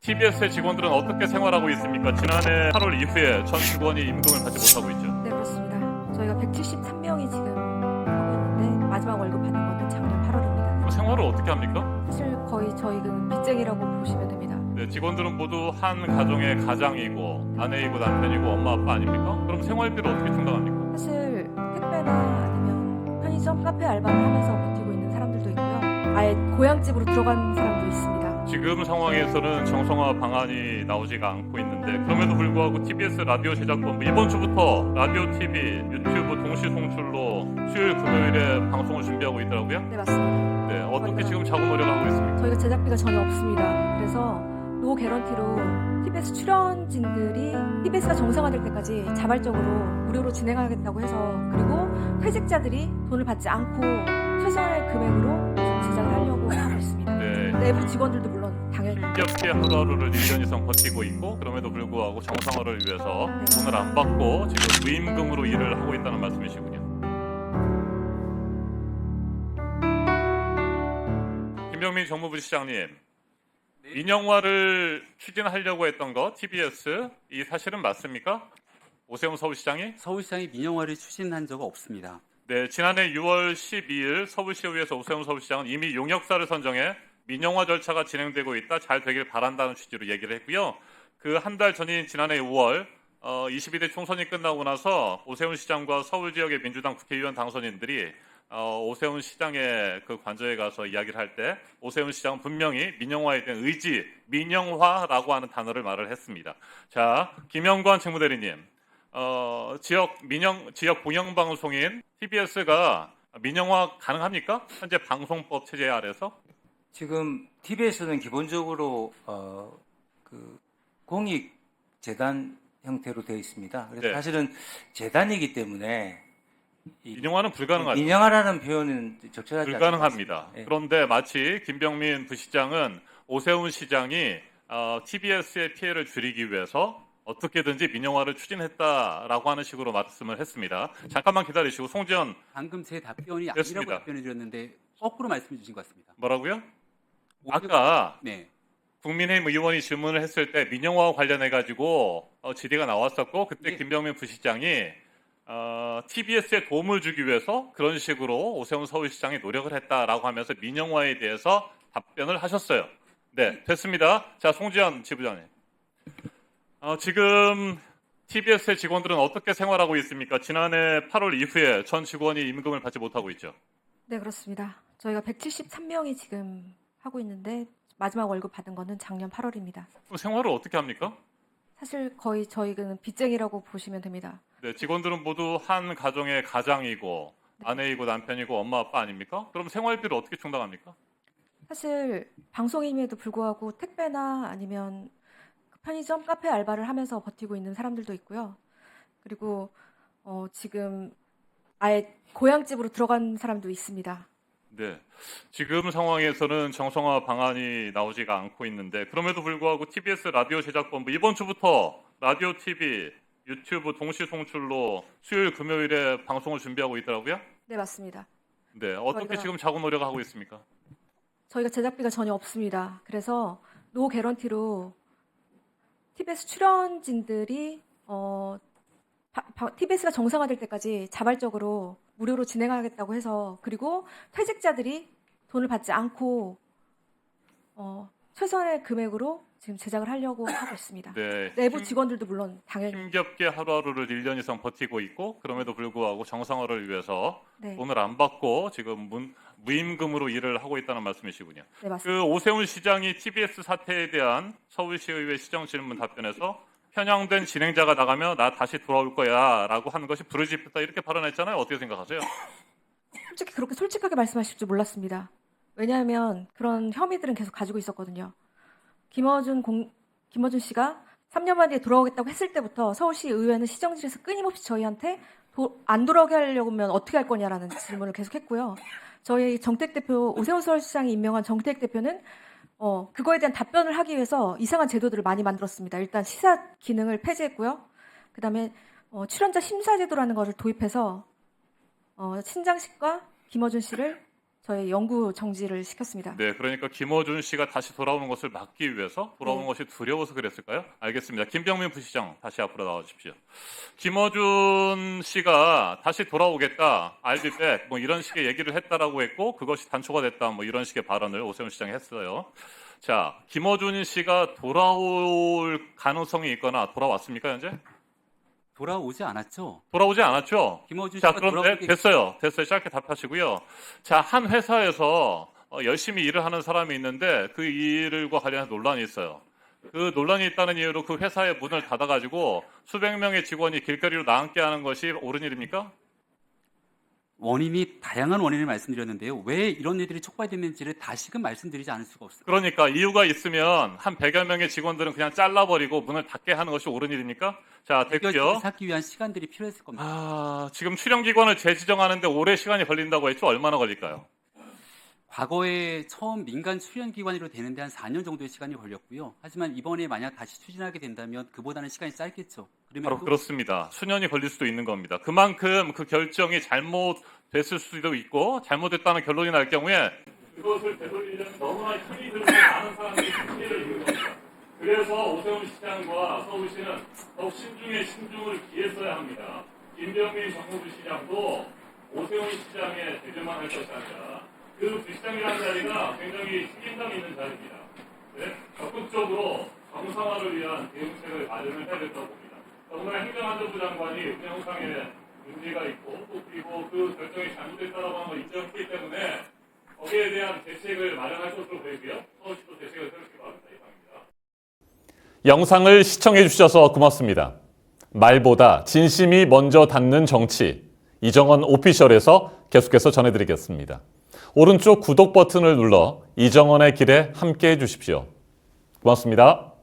TBS의 직원들은 어떻게 생활하고 있습니까? 지난해 8월 이후에 전 직원이 임금을 받지 못하고 있죠. 네, 그렇습니다. 저희가 173명이 지금 하고 있는데 마지막 월급 받는 거는 작년 8월입니다. 그럼 생활을 어떻게 합니까? 사실 거의 저희는 빚쟁이라고 보시면 됩니다. 네, 직원들은 모두 한 가정의 가장이고 아내이고 남편이고 엄마 아빠 아닙니까? 그럼 생활비를 어떻게 충당합니까? 사실 택배나 아니면 편의점, 카페 알바를 하면서 버티고 있는 사람들도 있고요. 아예 고향집으로 들어간 사람도 있습니다. 지금 상황에서는 정성화 방안이 나오지가 않고 있는데 그럼에도 불구하고 TBS 라디오 제작본부 이번 주부터 라디오, TV, 유튜브 동시 송출로 수요일, 금요일에 방송을 준비하고 있더라고요. 네, 맞습니다. 네, 어떻게 지금 자구 노력을 하고 있습니까? 저희가 제작비가 전혀 없습니다. 그래서 노 개런티로 TBS 출연진들이 TBS가 정상화될 때까지 자발적으로 무료로 진행하겠다고 해서, 그리고 퇴직자들이 돈을 받지 않고 최선의 금액으로 제작을 하려고 하고 있습니다. 네. 내부 직원들도 물론 당연히. 힘겹게 하루하루를 1년 이상 버티고 있고 그럼에도 불구하고 정상화를 위해서 네. 돈을 안 받고 지금 무임금으로 일을 하고 있다는 말씀이시군요. 김병민 정무부 시장님, 민영화를 추진하려고 했던 거 TBS 이 사실은 맞습니까? 오세훈 서울시장이? 서울시장이 민영화를 추진한 적 없습니다. 네, 지난해 6월 12일 서울시의회에서 오세훈 서울시장은 이미 용역사를 선정해 민영화 절차가 진행되고 있다, 잘 되길 바란다는 취지로 얘기를 했고요. 그 한 달 전인 지난해 5월 22대 총선이 끝나고 나서 오세훈 시장과 서울 지역의 민주당 국회의원 당선인들이 오세훈 시장의 그 관저에 가서 이야기를 할 때 오세훈 시장은 분명히 민영화에 대한 의지, 민영화라고 하는 단어를 말을 했습니다. 자, 김영관 직무대리님, 지역 공영방송인 TBS가 민영화 가능합니까? 현재 방송법 체제 아래서? 지금 TBS는 기본적으로 그 공익 재단 형태로 되어 있습니다. 그래서 네. 사실은 재단이기 때문에 이 민영화는 불가능하죠. 민영화라는 표현은 적절하지 불가능합니다. 않습니다. 예. 그런데 마치 김병민 부시장은 오세훈 시장이 TBS의 피해를 줄이기 위해서 어떻게든지 민영화를 추진했다라고 하는 식으로 말씀을 했습니다. 잠깐만 기다리시고 송지연 방금 제 답변이 됐습니다. 아니라고 답변을 드렸는데 거꾸로 말씀해 주신 것 같습니다. 뭐라고요? 아까 네, 국민의힘 의원이 질문을 했을 때 민영화와 관련해 가지고 질의가 나왔었고 그때 네. 김병민 부시장이 TBS에 도움을 주기 위해서 그런 식으로 오세훈 서울시장이 노력을 했다라고 하면서 민영화에 대해서 답변을 하셨어요. 네, 됐습니다. 자, 송지연 지부장님. 지금 TBS의 직원들은 어떻게 생활하고 있습니까? 지난해 8월 이후에 전 직원이 임금을 받지 못하고 있죠. 네, 그렇습니다. 저희가 173명이 지금 하고 있는데 마지막 월급 받은 거는 작년 8월입니다. 그럼 생활을 어떻게 합니까? 사실 거의 저희는 빚쟁이라고 보시면 됩니다. 네, 직원들은 모두 한 가정의 가장이고 아내이고 남편이고 엄마 아빠 아닙니까? 그럼 생활비를 어떻게 충당합니까? 사실 방송임에도 불구하고 택배나 아니면 편의점, 카페 알바를 하면서 버티고 있는 사람들도 있고요. 그리고 지금 아예 고향집으로 들어간 사람도 있습니다. 네, 지금 상황에서는 정성화 방안이 나오지가 않고 있는데 그럼에도 불구하고 TBS 라디오 제작본부 이번 주부터 라디오, TV, 유튜브 동시 송출로 수요일, 금요일에 방송을 준비하고 있더라고요. 네, 맞습니다. 네, 어떻게 저희가- 지금 자구 노력을 하고 있습니까? 저희가 제작비가 전혀 없습니다. 그래서 노 개런티로 TBS 출연진들이 TBS가 정상화될 때까지 자발적으로 무료로 진행하겠다고 해서, 그리고 퇴직자들이 돈을 받지 않고 최선의 금액으로 지금 제작을 하려고 하고 있습니다. 네, 내부 직원들도 물론 당연히. 힘겹게 하루하루를 1년 이상 버티고 있고 그럼에도 불구하고 정상화를 위해서 네, 돈을 안 받고 지금 무임금으로 일을 하고 있다는 말씀이시군요. 네, 맞습니다. 그 오세훈 시장이 TBS 사태에 대한 서울시의회 시정 질문 답변에서 편향된 진행자가 나가면 나 다시 돌아올 거야라고 하는 것이 부르짖혔다 이렇게 발언했잖아요. 어떻게 생각하세요? 솔직히 그렇게 솔직하게 말씀하실 줄 몰랐습니다. 왜냐하면 그런 혐의들은 계속 가지고 있었거든요. 김어준 씨가 3년 만에 돌아오겠다고 했을 때부터 서울시 의회는 시정실에서 끊임없이 저희한테 안 돌아오게 하려고 하면 어떻게 할 거냐라는 질문을 계속했고요. 저희 정택 대표, 오세훈 서울시장이 임명한 정택 대표는 그거에 대한 답변을 하기 위해서 이상한 제도들을 많이 만들었습니다. 일단 시사 기능을 폐지했고요. 그다음에 출연자 심사 제도라는 것을 도입해서 신장식과 김어준 씨를 저희 연구 정지를 시켰습니다. 네, 그러니까 김어준 씨가 다시 돌아오는 것을 막기 위해서 돌아오는 네. 것이 두려워서 그랬을까요? 알겠습니다. 김병민 부시장 다시 앞으로 나와 주십시오. 김어준 씨가 다시 돌아오겠다, I'll be back, 뭐 이런 식의 얘기를 했다라고 했고 그것이 단초가 됐다, 뭐 이런 식의 발언을 오세훈 시장이 했어요. 자, 김어준 씨가 돌아올 가능성이 있거나 돌아왔습니까 현재? 돌아오지 않았죠. 돌아오지 않았죠? 김어준 자, 씨가 그런데 돌아오게 됐어요. 짧게 답하시고요. 자, 한 회사에서 열심히 일을 하는 사람이 있는데 그 일과 관련해서 논란이 있어요. 그 논란이 있다는 이유로 그 회사의 문을 닫아가지고 수백 명의 직원이 길거리로 나앉게 하는 것이 옳은 일입니까? 원인이 다양한 원인을 말씀드렸는데요. 왜 이런 일들이 촉발됐는지를 다시금 말씀드리지 않을 수가 없습니다. 그러니까 이유가 있으면 한 100여 명의 직원들은 그냥 잘라버리고 문을 닫게 하는 것이 옳은 일입니까? 자, 됐고요. 해결책을 찾기 위한 시간들이 필요했을 겁니다. 지금 출연기관을 재지정하는데 오래 시간이 걸린다고 했죠? 얼마나 걸릴까요? 과거에 처음 민간 출연기관으로 되는데 한 4년 정도의 시간이 걸렸고요. 하지만 이번에 만약 다시 추진하게 된다면 그보다는 시간이 짧겠죠. 바로 그러면 그렇습니다. 수년이 걸릴 수도 있는 겁니다. 그만큼 그 결정이 잘못됐을 수도 있고 잘못됐다는 결론이 날 경우에 그것을 되돌리려면 너무나 힘이 들고 많은 사람들이 피해를 입는 겁니다. 그래서 오세훈 시장과 서울시는 더욱 신중에 신중을 기했어야 합니다. 김병민 정무부 시장도 오세훈 시장의 대변만 할 것이 아니라 그 부시장이라는 자리가 굉장히 책임감 있는 자리입니다. 네? 적극적으로 정상화를 위한 대응책을 마련을 해야 된다고 봅니다. 더구나 행정안전부 장관이 운영상에 문제가 있고 또 그리고 그 결정이 잘못됐다라고 하는 걸 인정했기 때문에 거기에 대한 대책을 마련할 것으로 보이고요. 서울시도 대책을 세우시기 바랍니다. 이상입니다. 영상을 시청해 주셔서 고맙습니다. 말보다 진심이 먼저 닿는 정치, 이정원 오피셜에서 계속해서 전해드리겠습니다. 오른쪽 구독 버튼을 눌러 이정원의 길에 함께해 주십시오. 고맙습니다.